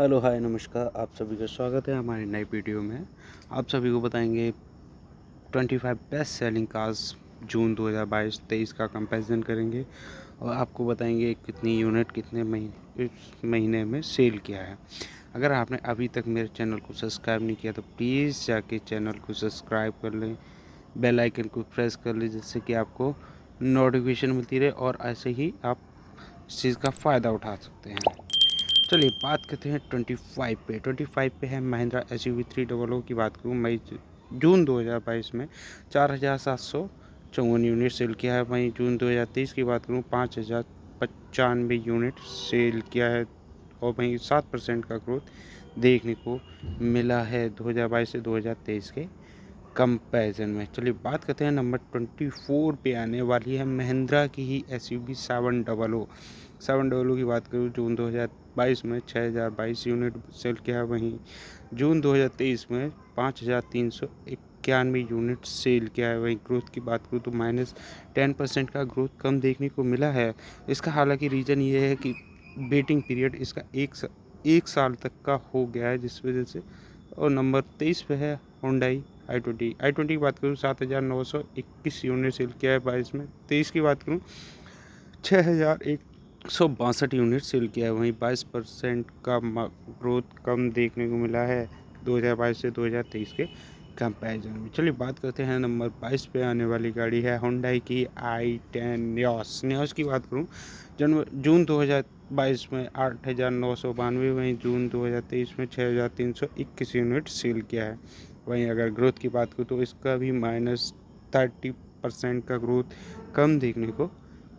Hello, हाय, नमस्कार। आप सभी का स्वागत है हमारी नई वीडियो में। आप सभी को बताएंगे 25 बेस्ट सेलिंग कार्स जून 2022-23 का कंपैरिजन करेंगे और आपको बताएंगे कितनी यूनिट कितने महीने इस महीने में सेल किया है। अगर आपने अभी तक मेरे चैनल को सब्सक्राइब नहीं किया तो प्लीज़ जाके चैनल को सब्सक्राइब कर लें, बेल आइकन को प्रेस कर लें, जिससे कि आपको नोटिफिकेशन मिलती रहे और ऐसे ही आप इस चीज़ का फ़ायदा उठा सकते हैं। चलिए बात करते हैं 25 पे है महिंद्रा SUV 300 की बात करूँ। मई जून 2022 में 4,754 यूनिट सेल किया है। वहीं जून 2023 की बात करूँ 5,095 यूनिट सेल किया है और वहीं 7% का ग्रोथ देखने को मिला है 2022 से 2023 के कंपैरिजन में। चलिए बात करते हैं नंबर 24 पे आने वाली है महिंद्रा की ही SUV 700 की बात करूँ। जून 2022 में 6,022 यूनिट सेल किया है। वहीं जून 2023 में 5,391 यूनिट सेल किया है। वहीं ग्रोथ की बात करूँ तो -10% का ग्रोथ कम देखने को मिला है। इसका हालांकि रीज़न ये है कि वेटिंग पीरियड इसका एक साल तक का हो गया है, जिस वजह से। और नंबर 23 पे है Hyundai i20 की बात करूँ 7,921 यूनिट सेल किया है 22 में। 23 की बात करूँ 6,162 यूनिट सेल किया है। वहीं 22% का ग्रोथ कम देखने को मिला है 2022 से 2023 के कंपैरिजन में। चलिए बात करते हैं नंबर 22 पे आने वाली गाड़ी है Hyundai की i10 न्योस की बात करूँ जून 2022 में 8,992, वहीं जून 2023 में 6,321 यूनिट सेल किया है। वहीं अगर ग्रोथ की बात करूँ तो इसका भी -30% का ग्रोथ कम देखने को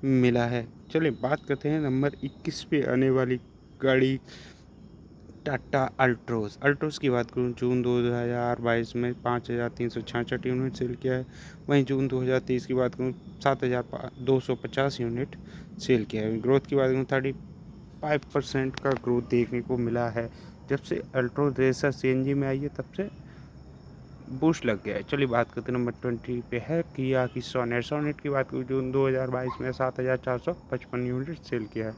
मिला है। चलिए बात करते हैं नंबर 21 पे आने वाली गाड़ी टाटा अल्ट्रोस की बात करूँ जून 2022 में 5,366 यूनिट सेल किया है। वहीं जून 2023 की बात करूँ 7,250 यूनिट सेल किया है। ग्रोथ की बात करूँ 35% का ग्रोथ देखने को मिला है। जब से अल्ट्रोस रेसर CNG में आई है तब से बूस्ट लग गया है। चलिए बात करते हैं नंबर 20 पे है किया की सोनेट की बात करूँ जून 2022 में 7,455 यूनिट सेल किया है।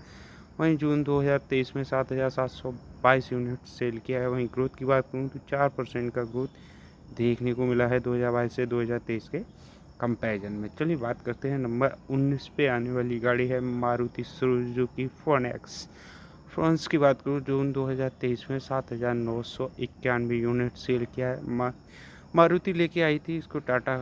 वहीं जून 2023 में 7,722 यूनिट सेल किया है। वहीं ग्रोथ की बात करूँ तो 4% का ग्रोथ देखने को मिला है 2022 से 2023 के कंपैरिजन में। चलिए बात करते हैं नंबर 19 पे आने वाली गाड़ी है मारुति सुजुकी फ्रॉन्स की बात करूँ जून 2023 में 7,991 यूनिट सेल किया है। मारुति लेके आई थी इसको टाटा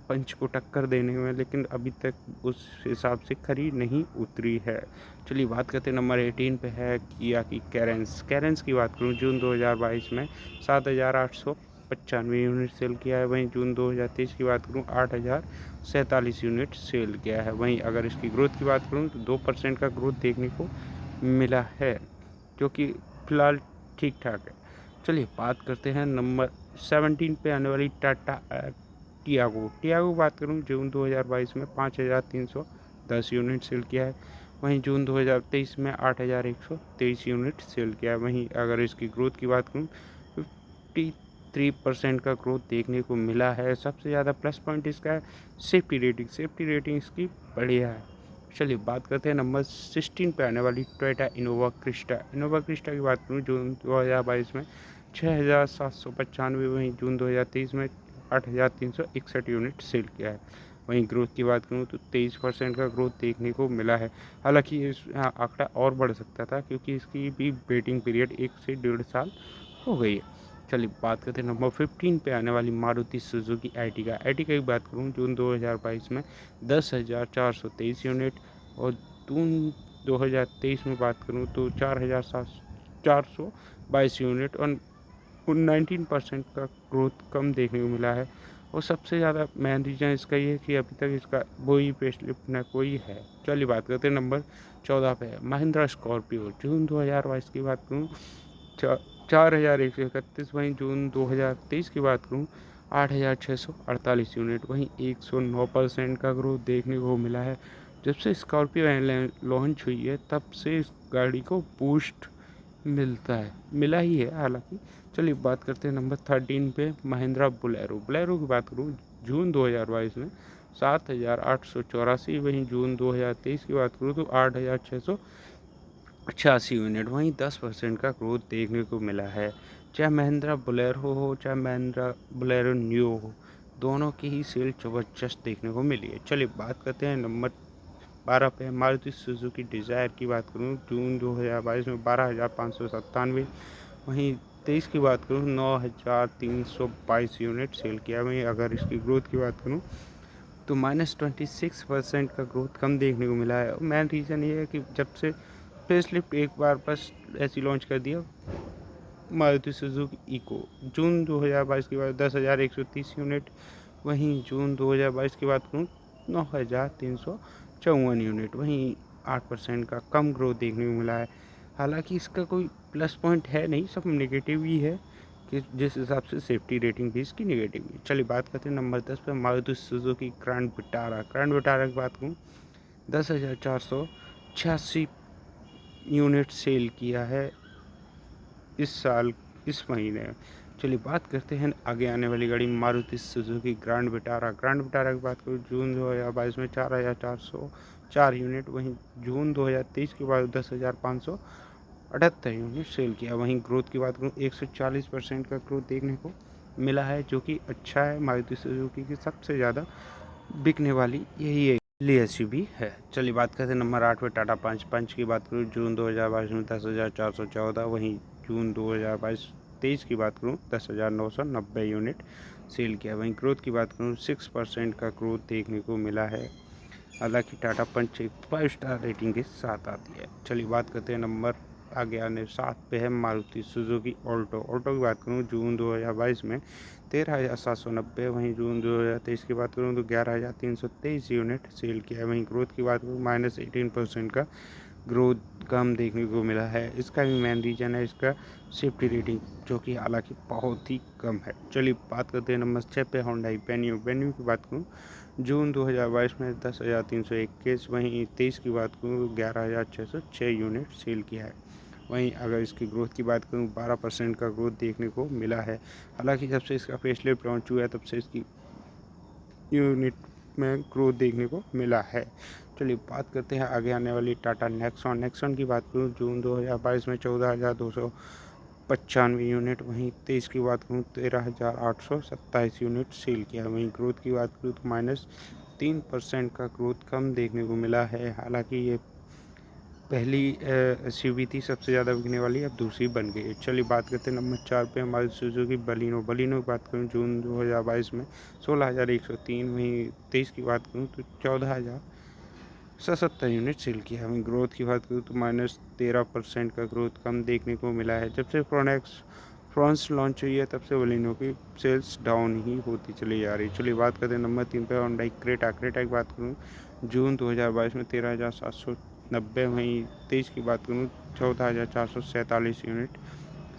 पंच को टक्कर देने में, लेकिन अभी तक उस हिसाब से खरी नहीं उतरी है। चलिए बात करते हैं नंबर 18 पे है किया की कैरेंस की बात करूँ जून 2022 में 7,895 यूनिट सेल किया है। वहीं जून 2023 की बात करूँ 8,047 यूनिट सेल किया है। वहीं अगर इसकी ग्रोथ की बात करूँ तो 2% का ग्रोथ देखने को मिला है, जो कि फ़िलहाल ठीक ठाक है। चलिए बात करते हैं नंबर 17 पे आने वाली टाटा टियागो बात करूँ जून 2022 में 5,310 यूनिट सेल किया है। वहीं जून 2023 में 8,123 यूनिट सेल किया है। वहीं अगर इसकी ग्रोथ की बात करूँ 53% का ग्रोथ देखने को मिला है। सबसे ज़्यादा प्लस पॉइंट इसका है सेफ्टी रेटिंग इसकी बढ़िया है। चलिए बात करते हैं नंबर 16 पे आने वाली टोयोटा इनोवा क्रिस्टा की बात करूँ जून 2022 में 6,795, वहीं जून 2023 में 8,361 यूनिट सेल किया है। वहीं ग्रोथ की बात करूँ तो 23% का ग्रोथ देखने को मिला है। हालांकि इस आंकड़ा और बढ़ सकता था क्योंकि इसकी भी वेटिंग पीरियड 1 से 1.5 साल हो गई है। चलिए बात करते हैं नंबर 15 पे आने वाली मारुति सुजुकी एर्टिगा की बात करूँ जून 2022 में 10,423 यूनिट और जून 2023 में बात करूँ तो 4,422 यूनिट और 19% का ग्रोथ कम देखने को मिला है। और सबसे ज़्यादा मेन रीज़न इसका ये है कि अभी तक इसका कोई फेसलिफ्ट ना कोई है। चलिए बात करते हैं नंबर 14 पे है महिंद्रा स्कॉर्पियो जून 2022 की बात करूँ 4,131, वहीं जून 2023 की बात करूँ 8,648 यूनिट, वहीं 109% का ग्रोथ देखने को मिला है। जब से स्कॉर्पियो लॉन्च हुई है तब से इस गाड़ी को बूस्ट मिला ही है हालांकि। चलिए बात करते हैं नंबर 13 पे महिंद्रा बोलेरो की बात करूँ जून 2022 में 7,884, वहीं जून 2023 की बात करूँ तो 86 यूनिट, वहीं 10% का ग्रोथ देखने को मिला है। चाहे महिंद्रा बोलेरो हो, चाहे महिंद्रा बोलेरो न्यू हो, दोनों की ही सेल ज़बरदस्त देखने को मिली है। चलिए बात करते हैं नंबर 12 पे मारुति सुजुकी डिज़ायर की बात करूँ, जून 2022 में 12,597, वहीं 23 की बात करूँ 9,322 यूनिट सेल किया। वहीं अगर इसकी ग्रोथ की बात करूँ तो -26% का ग्रोथ कम देखने को मिला है। मेन रीज़न ये है कि जब से फेसलिफ्ट एक बार बस ऐसे लॉन्च कर दिया मारुति सुजुकी इको, जून 2022 के बाद 10,130 यूनिट, वहीं जून 2022 की बात करूँ 9,354 यूनिट, वहीं 8% का कम ग्रोथ देखने को मिला है। हालांकि इसका कोई प्लस पॉइंट है नहीं, सब नेगेटिव ही है कि जिस हिसाब से सेफ्टी रेटिंग भी इसकी नेगेटिव है। चलिए बात करते हैं नंबर 10 पर मारुति सुजुकी ग्रैंड विटारा की बात करूँ 10,486 यूनिट सेल किया है इस साल, इस महीने। चलिए बात करते हैं आगे आने वाली गाड़ी मारुति सुजुकी ग्रैंड विटारा की बात करूँ जून 2022 में 4,404 यूनिट, वहीं जून 2023 के बाद 10,578 यूनिट सेल किया। वहीं ग्रोथ की बात करूँ 140% का ग्रोथ देखने को मिला है, जो कि अच्छा है। मारुति सुजुकी की सबसे ज़्यादा बिकने वाली यही एक एसयूवी है। चलिए बात करते हैं नंबर 8 पे टाटा पंच की बात करूँ जून 2022 में 10,414, वहीं जून 2022 23 की बात करूँ 10,990 यूनिट सेल किया। वहीं ग्रोथ की बात करूँ 6% का ग्रोथ देखने को मिला है। हालांकि टाटा पंच एक 5 स्टार रेटिंग के साथ आती है। चलिए बात करते हैं नंबर आगे आने 7 पे है मारुति सुजुकी ऑल्टो की बात करूँ जून 2022 में 13,790, वहीं जून 2023 की बात करूँ तो 11,323 यूनिट सेल किया है। वहीं ग्रोथ की बात करूँ -18% का ग्रोथ कम देखने को मिला है। इसका भी मेन रीज़न है इसका सेफ्टी रेटिंग, जो कि हालांकि बहुत ही कम है। चलिए बात करते हैं नंबर 6 पे होंडा वेन्यू की बात करूँ जून 2022 में 10,321, वहीं 23 की बात करूँ 11,606 यूनिट सेल किया है। वहीं अगर इसकी ग्रोथ की बात करूँ 12% का ग्रोथ देखने को मिला है। हालांकि जब से इसका फेसलिफ्ट लॉन्च हुआ है तब से इसकी यूनिट में ग्रोथ देखने को मिला है। चलिए बात करते हैं आगे आने वाली टाटा नेक्सॉन की बात करूँ जून 2022 में 14,295 यूनिट, वहीं 23 की बात करूँ 13,827 यूनिट सेल किया। वहीं ग्रोथ की बात करूँ तो -3% का ग्रोथ कम देखने को मिला है। हालांकि ये पहली एसयूवी थी सबसे ज़्यादा बिकने वाली, अब दूसरी बन गई है। चलिए बात करते हैं नंबर 4 पे हमारी सुजुकी बलिनो की बात करूँ जून 2022 में 16,103, वहीं 23 की बात करूँ तो 14,077 यूनिट सेल किया है। वहीं ग्रोथ की बात करूँ तो -13% का ग्रोथ कम देखने को मिला है। जब से फ्रांस लॉन्च हुई है तब से बलिनो की सेल्स डाउन ही होती चली जा रही है। चलिए बात करते हैं नंबर 3 पे होंडा क्रेटा की बात करूँ जून 2022 में 13,790, वहीं 23 की बात करूँ 14,447 यूनिट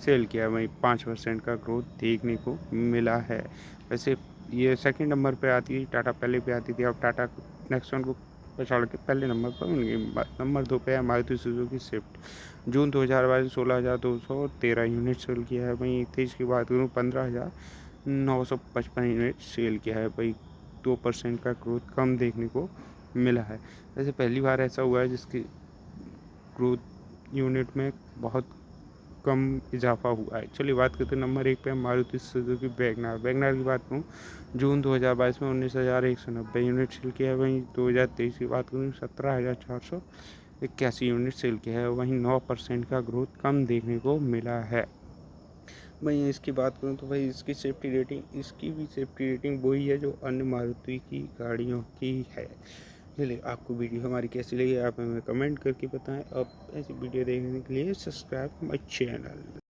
सेल किया। वहीं 5% का ग्रोथ देखने को मिला है। वैसे ये सेकंड नंबर पे आती है, टाटा पहले पे आती थी, अब टाटा नेक्सॉन को पछाड़ के पहले नंबर पर उनकी नंबर 2 पे है मारुति सुजुकी स्विफ्ट। जून 2022 16,213 यूनिट सेल किया है। वहीं 23 की बात करूँ 15,955 यूनिट सेल किया है। वही 2% का ग्रोथ कम देखने को मिला है। वैसे पहली बार ऐसा हुआ है जिसकी ग्रोथ यूनिट में बहुत कम इजाफा हुआ है। चलिए बात करते हैं नंबर 1 पे मारुति सुजुकी वैगनार की बात करूँ जून 2022 में 19,190 यूनिट सेल किया है। वहीं 2023 की बात करूँ 17,481 यूनिट सेल किया है। वहीं 9% का ग्रोथ कम देखने को मिला है। वहीं इसकी बात करूँ तो भाई इसकी इसकी भी सेफ्टी रेटिंग वही है जो अन्य मारुति की गाड़ियों की है। चलिए आपको वीडियो हमारी कैसी लगी आप हमें कमेंट करके बताएं। अब ऐसी वीडियो देखने के लिए सब्सक्राइब माय चैनल।